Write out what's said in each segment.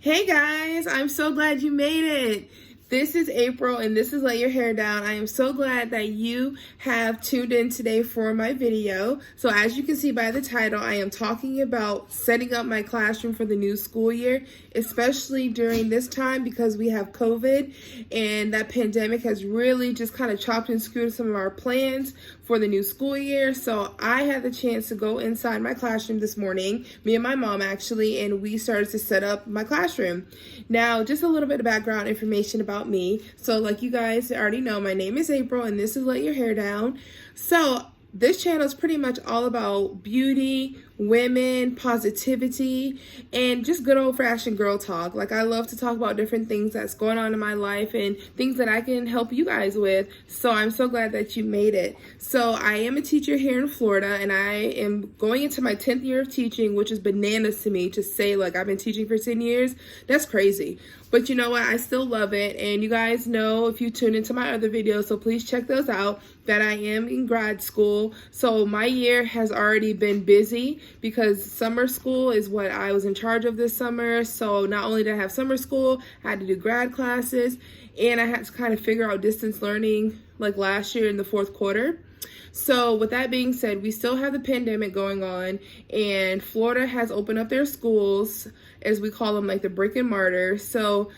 Hey guys, I'm so glad you made it. This is April and this is Let Your Hair Down. I am so glad that you have tuned in today for my video. So as you can see by the title, I am talking about setting up my classroom for the new school year, especially during this time because we have COVID and that pandemic has really just kind of chopped and screwed some of our plans for the new school year. So I had the chance to go inside my classroom this morning, me and my mom actually, and we started to set up my classroom. Now, just a little bit of background information about me. So like you guys already know, my name is April and this is Let Your Hair Down. So this channel is pretty much all about beauty, women, positivity, and just good old-fashioned girl talk. Like, I love to talk about different things that's going on in my life and things that I can help you guys with. So I'm so glad that you made it. So I am a teacher here in Florida, and I am going into my 10th year of teaching, which is bananas to me to say, like, I've been teaching for 10 years. That's crazy. But you know what? I still love it. And you guys know, if you tune into my other videos, so please check those out, that I am in grad school. So my year has already been busy because summer school is what I was in charge of this summer. So not only did I have summer school, I had to do grad classes, and I had to kind of figure out distance learning like last year in the fourth quarter. So with that being said, we still have the pandemic going on, and Florida has opened up their schools, as we call them, like the brick and mortar. So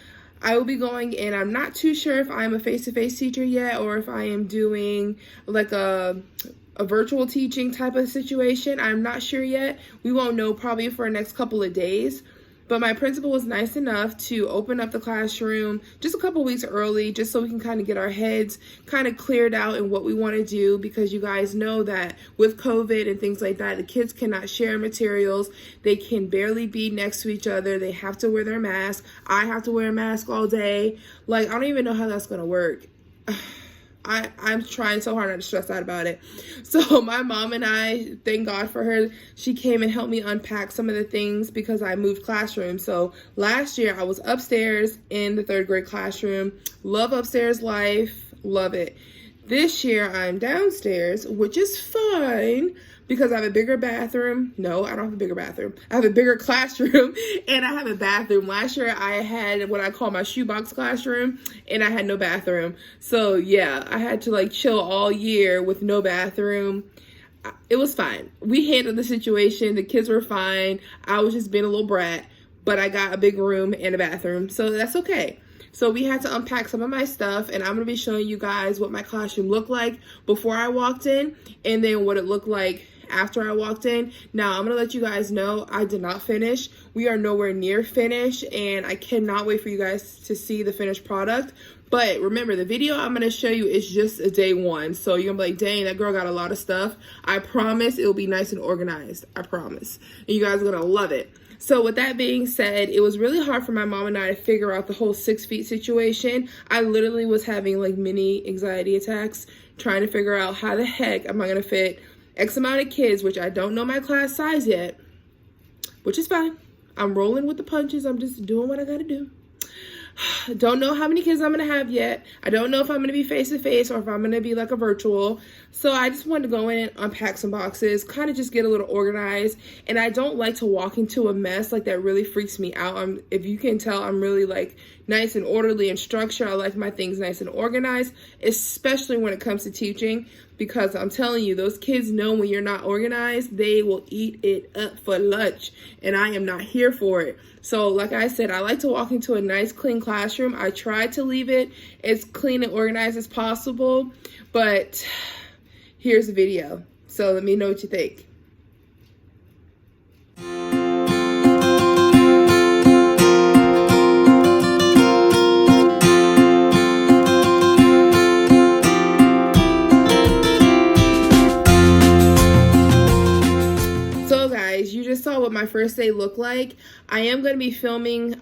I will be going in. I'm not too sure if I'm a face-to-face teacher yet or if I am doing like a virtual teaching type of situation. I'm not sure yet. We won't know probably for the next couple of days. But my principal was nice enough to open up the classroom just a couple weeks early, just so we can kind of get our heads kind of cleared out in what we want to do, because you guys know that with COVID and things like that, the kids cannot share materials. They can barely be next to each other. They have to wear their mask. I have to wear a mask all day. Like, I don't even know how that's going to work. I'm trying so hard not to stress out about it. So my mom and I, thank God for her, she came and helped me unpack some of the things because I moved classrooms. So last year I was upstairs in the third grade classroom. Love upstairs life, love it. This year I'm downstairs, which is fine because I have a bigger bathroom. No, I don't have a bigger bathroom. I have a bigger classroom and I have a bathroom. Last year I had what I call my shoebox classroom and I had no bathroom. So yeah, I had to like chill all year with no bathroom. It was fine. We handled the situation. The kids were fine. I was just being a little brat, but I got a big room and a bathroom, so that's okay. So we had to unpack some of my stuff, and I'm going to be showing you guys what my classroom looked like before I walked in and then what it looked like after I walked in. Now, I'm going to let you guys know I did not finish. We are nowhere near finished, and I cannot wait for you guys to see the finished product. But remember, the video I'm going to show you is just a day one. So you're going to be like, dang, that girl got a lot of stuff. I promise it will be nice and organized. I promise. And you guys are going to love it. So with that being said, it was really hard for my mom and I to figure out the whole 6 feet situation. I literally was having like mini anxiety attacks trying to figure out how the heck am I going to fit X amount of kids, which I don't know my class size yet, which is fine. I'm rolling with the punches. I'm just doing what I got to do. Don't know how many kids I'm going to have yet. I don't know if I'm going to be face-to-face or if I'm going to be like a virtual. So I just wanted to go in and unpack some boxes, kind of just get a little organized. And I don't like to walk into a mess. Like, that really freaks me out. If you can tell, I'm really like nice and orderly and structured. I like my things nice and organized, especially when it comes to teaching, because I'm telling you, those kids know when you're not organized, they will eat it up for lunch, and I am not here for it. So like I said, I like to walk into a nice clean classroom. I try to leave it as clean and organized as possible, but here's the video. So let me know what you think. You just saw what my first day looked like. I am going to be filming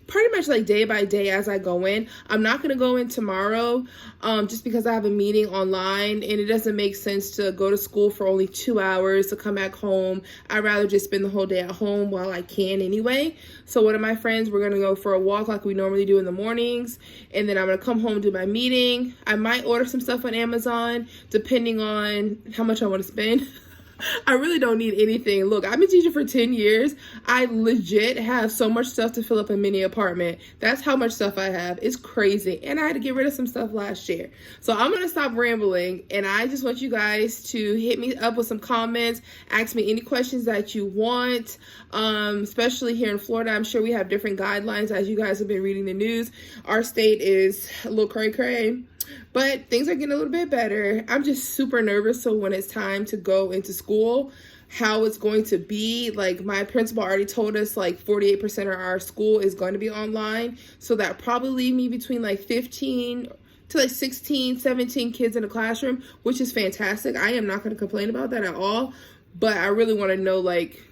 pretty much like day by day as I go in. I'm not going to go in tomorrow just because I have a meeting online, and it doesn't make sense to go to school for only 2 hours to come back home. I'd rather just spend the whole day at home while I can anyway. So one of my friends, we're going to go for a walk like we normally do in the mornings, and then I'm going to come home, do my meeting. I might order some stuff on Amazon depending on how much I want to spend. I really don't need anything. Look, I've been teaching for 10 years. I legit have so much stuff to fill up a mini apartment. That's how much stuff I have. It's crazy. And I had to get rid of some stuff last year. So I'm going to stop rambling. And I just want you guys to hit me up with some comments. Ask me any questions that you want. Especially here in Florida, I'm sure we have different guidelines as you guys have been reading the news. Our state is a little cray-cray. But things are getting a little bit better. I'm just super nervous. So when it's time to go into school, how it's going to be. Like my principal already told us like 48% of our school is going to be online. So that probably leave me between like 15 to like 16, 17 kids in a classroom, which is fantastic. I am not going to complain about that at all. But I really want to know like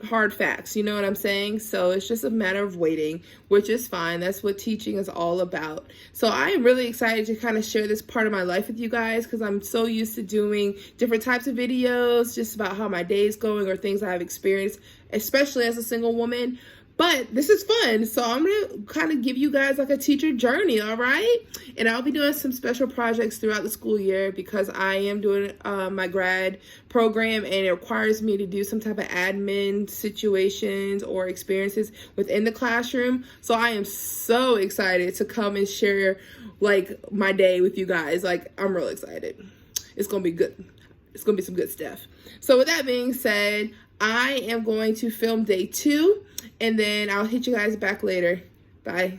hard facts, you know what I'm saying? So it's just a matter of waiting, which is fine. That's what teaching is all about. So I am really excited to kind of share this part of my life with you guys because I'm so used to doing different types of videos just about how my day is going or things I've experienced, especially as a single woman. But this is fun, so I'm going to kind of give you guys like a teacher journey, all right? And I'll be doing some special projects throughout the school year because I am doing my grad program and it requires me to do some type of admin situations or experiences within the classroom. So I am so excited to come and share like my day with you guys. Like, I'm real excited. It's going to be good. It's going to be some good stuff. So with that being said, I am going to film day 2. And then I'll hit you guys back later. Bye.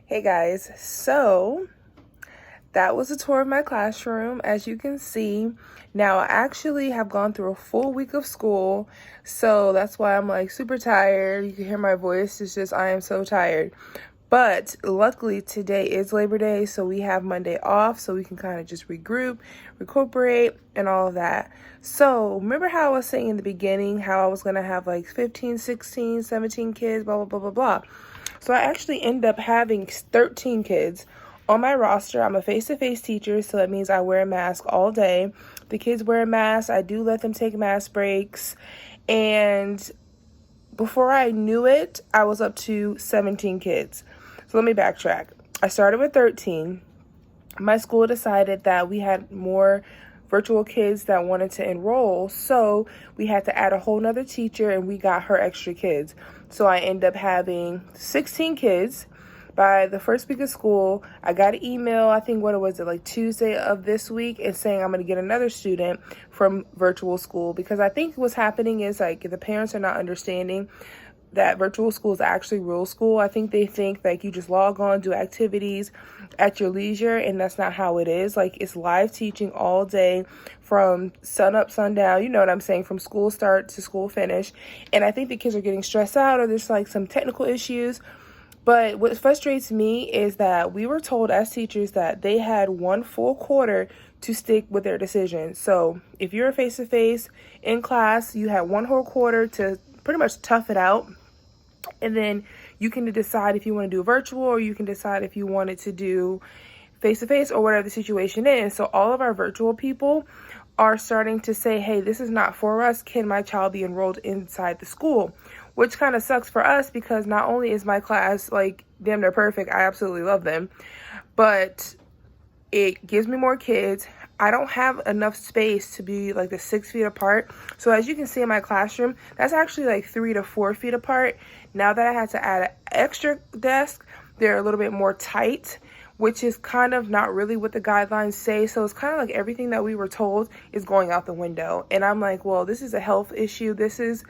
Hey guys, so that was a tour of my classroom. As you can see, now I actually have gone through a full week of school, so that's why I'm like super tired. You can hear my voice. It's just I am so tired. But luckily today is Labor Day, so we have Monday off, so we can kind of just regroup, recuperate, and all of that. So remember how I was saying in the beginning how I was going to have like 15, 16, 17 kids, blah, blah, blah, blah, blah. So I actually end up having 13 kids on my roster. I'm a face-to-face teacher, so that means I wear a mask all day. The kids wear a mask. I do let them take mask breaks. And before I knew it, I was up to 17 kids. So let me backtrack. I started with 13. My school decided that we had more virtual kids that wanted to enroll, so we had to add a whole nother teacher, and we got her extra kids. So I ended up having 16 kids. By the first week of school, I got an email, I think like Tuesday of this week, and saying I'm going to get another student from virtual school, because I think what's happening is like the parents are not understanding that virtual school is actually real school. I think they think like you just log on, do activities at your leisure, and that's not how it is. Like, it's live teaching all day from sun up, sundown, you know what I'm saying, from school start to school finish. And I think the kids are getting stressed out, or there's like some technical issues. But what frustrates me is that we were told as teachers that they had one full quarter to stick with their decision. So if you're face-to-face in class, you had one whole quarter to pretty much tough it out. And then you can decide if you want to do virtual, or you can decide if you wanted to do face-to-face, or whatever the situation is. So all of our virtual people are starting to say, hey, this is not for us. Can my child be enrolled inside the school? Which kind of sucks for us, because not only is my class like damn near perfect, I absolutely love them, but it gives me more kids. I don't have enough space to be like the 6 feet apart. So as you can see in my classroom, that's actually like 3 to 4 feet apart. Now that I had to add an extra desk, they're a little bit more tight, which is kind of not really what the guidelines say. So it's kind of like everything that we were told is going out the window. And I'm like, well, this is a health issue. This is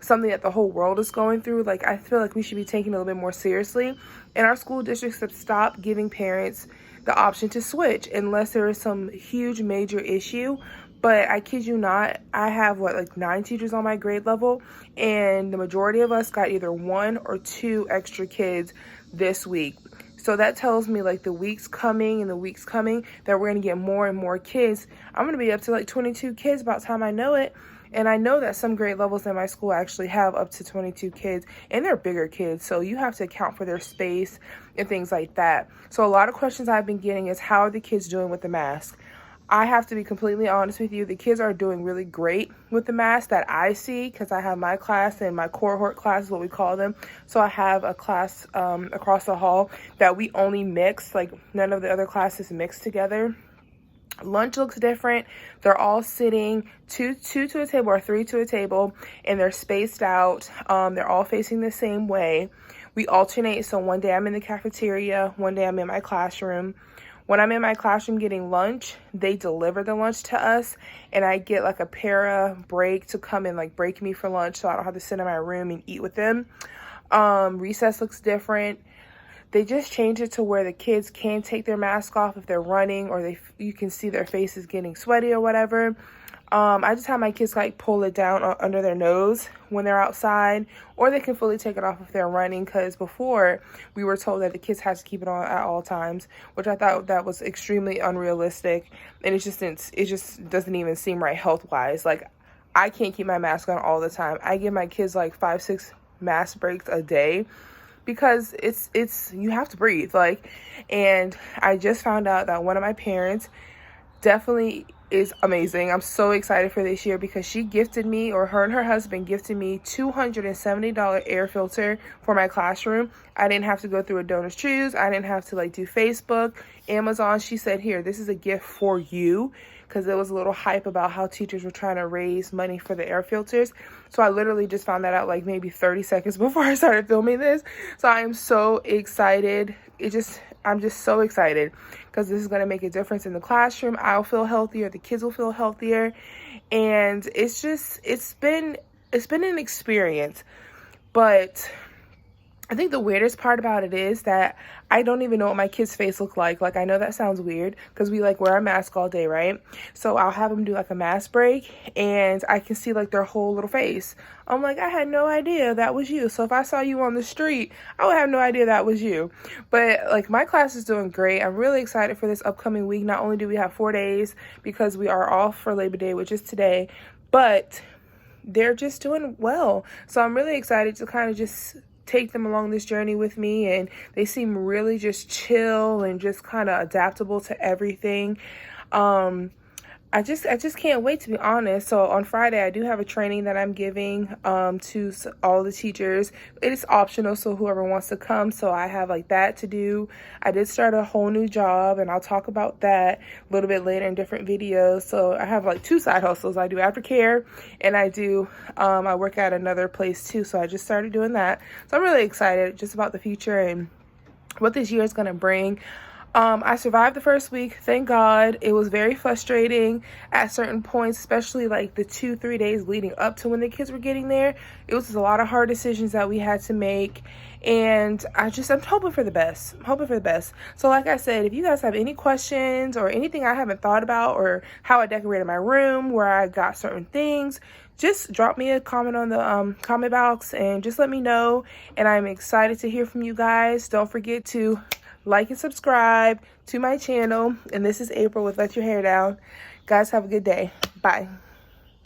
something that the whole world is going through. Like, I feel like we should be taking it a little bit more seriously. And our school districts have stopped giving parents the option to switch unless there is some huge major issue. But I kid you not, I have like 9 teachers on my grade level, and the majority of us got either 1 or 2 extra kids this week. So that tells me like the weeks coming that we're going to get more and more kids. I'm going to be up to like 22 kids by the time I know it. And I know that some grade levels in my school actually have up to 22 kids, and they're bigger kids. So you have to account for their space and things like that. So a lot of questions I've been getting is, how are the kids doing with the mask? I have to be completely honest with you. The kids are doing really great with the mask that I see, because I have my class, and my cohort class is what we call them. So I have a class across the hall that we only mix, like none of the other classes mix together. Lunch looks different. They're all sitting two to a table or 3 to a table, and they're spaced out. They're all facing the same way. We alternate. So one day I'm in the cafeteria, one day I'm in my classroom. When I'm in my classroom getting lunch, they deliver the lunch to us, and I get like a para break to come and like break me for lunch, so I don't have to sit in my room and eat with them. Recess looks different. They just changed it to where the kids can take their mask off if they're running, or you can see their faces getting sweaty or whatever. I just have my kids like pull it down under their nose when they're outside, or they can fully take it off if they're running, because before we were told that the kids had to keep it on at all times, which I thought that was extremely unrealistic, and it just doesn't even seem right health-wise. Like, I can't keep my mask on all the time. I give my kids like 5-6 mask breaks a day, because it's you have to breathe. Like, and I just found out that one of my parents definitely is amazing. I'm so excited for this year, because she gifted me, or her and her husband gifted me, $270 air filter for my classroom. I didn't have to go through a donor's choose. I didn't have to like do Facebook, Amazon. She said, here, this is a gift for you, because there was a little hype about how teachers were trying to raise money for the air filters. So I literally just found that out like maybe 30 seconds before I started filming this. So I am so excited. I'm just so excited, because this is going to make a difference in the classroom. I'll feel healthier. The kids will feel healthier. And it's been an experience. But I think the weirdest part about it is that I don't even know what my kid's face look like. Like, I know that sounds weird because we like wear a mask all day, right? So I'll have them do like a mask break and I can see like their whole little face. I'm like, I had no idea that was you. So if I saw you on the street, I would have no idea that was you. But like, my class is doing great. I'm really excited for this upcoming week. Not only do we have 4 days because we are off for Labor Day, which is today, but they're just doing well. So I'm really excited to kind of just take them along this journey with me, and they seem really just chill and just kind of adaptable to everything. I just can't wait, to be honest. So on Friday, I do have a training that I'm giving to all the teachers. It is optional, so whoever wants to come. So I have like that to do. I did start a whole new job, and I'll talk about that a little bit later in different videos. So I have like 2 side hustles. I do aftercare, and I work at another place too. So I just started doing that. So I'm really excited just about the future and what this year is going to bring. I survived the first week, thank God. It was very frustrating at certain points, especially like the 2-3 days leading up to when the kids were getting there. It was just a lot of hard decisions that we had to make, and I'm hoping for the best. I'm hoping for the best. So like I said, if you guys have any questions or anything I haven't thought about, or how I decorated my room, where I got certain things, just drop me a comment on the comment box and just let me know. And I'm excited to hear from you guys. Don't forget to like and subscribe to my channel. And this is April with Let Your Hair Down. Guys, have a good day. Bye.